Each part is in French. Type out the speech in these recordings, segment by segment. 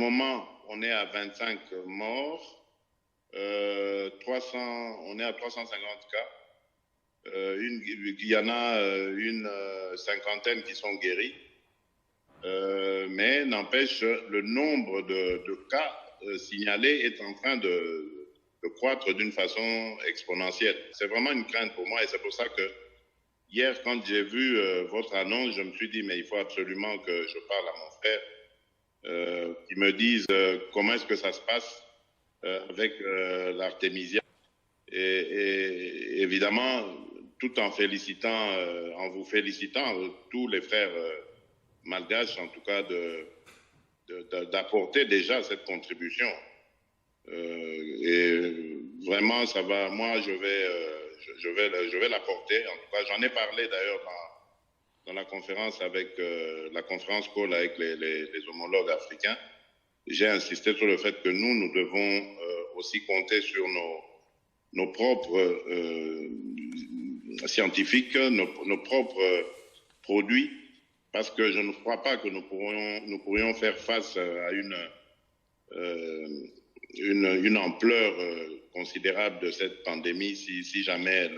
moment, on est à 25 morts, 300, on est à 350 cas. Il y en a une cinquantaine qui sont guéris. Mais n'empêche, le nombre de cas signalés est en train de croître d'une façon exponentielle. C'est vraiment une crainte pour moi et c'est pour ça que hier, quand j'ai vu votre annonce, je me suis dit, mais il faut absolument que je parle à mon frère, qui me dise comment est-ce que ça se passe avec l'artémisia. Et évidemment, tout en félicitant, en vous félicitant, tous les frères malgaches, en tout cas, d'apporter déjà cette contribution. Et vraiment, ça va. Moi, je vais l'apporter. En tout cas, j'en ai parlé d'ailleurs dans la conférence avec la conférence call avec les homologues africains. J'ai insisté sur le fait que nous devons aussi compter sur nos propres scientifiques, nos propres produits, parce que je ne crois pas que nous pourrions faire face à une ampleur considérable de cette pandémie si jamais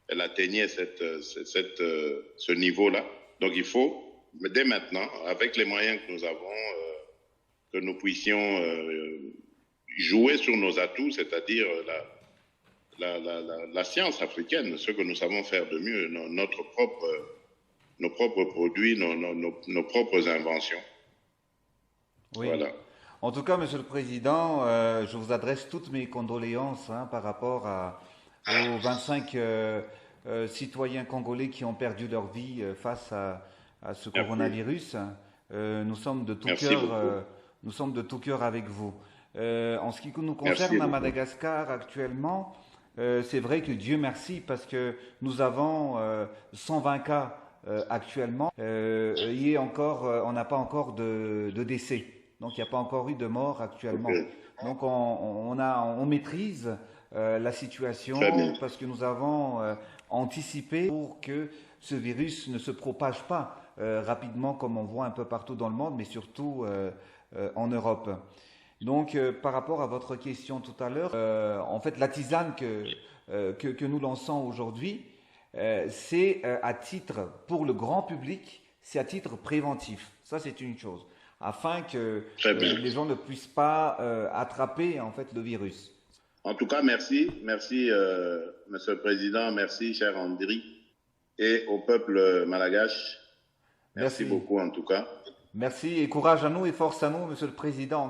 elle atteignait ce niveau-là. Donc il faut, dès maintenant, avec les moyens que nous avons, que nous puissions jouer sur nos atouts, c'est-à-dire la science africaine, ce que nous savons faire de mieux, nos propres produits, nos propres inventions. Oui. Voilà. En tout cas, Monsieur le Président, je vous adresse toutes mes condoléances par rapport aux 25 citoyens congolais qui ont perdu leur vie face à ce coronavirus. Nous sommes de tout cœur avec vous. En ce qui nous concerne à Madagascar actuellement, c'est vrai que Dieu merci parce que nous avons 120 cas actuellement et on n'a pas encore de décès. Donc il n'y a pas encore eu de mort actuellement. Donc on maîtrise la situation parce que nous avons anticipé pour que ce virus ne se propage pas rapidement comme on voit un peu partout dans le monde, mais surtout en Europe. Donc par rapport à votre question tout à l'heure, en fait la tisane que nous lançons aujourd'hui, c'est à titre pour le grand public, c'est à titre préventif. Ça c'est une chose, afin que les gens ne puissent pas attraper en fait le virus. En tout cas, merci, Monsieur le Président, merci cher Andri et au peuple malgache. Merci beaucoup en tout cas. Merci et courage à nous et force à nous, Monsieur le Président.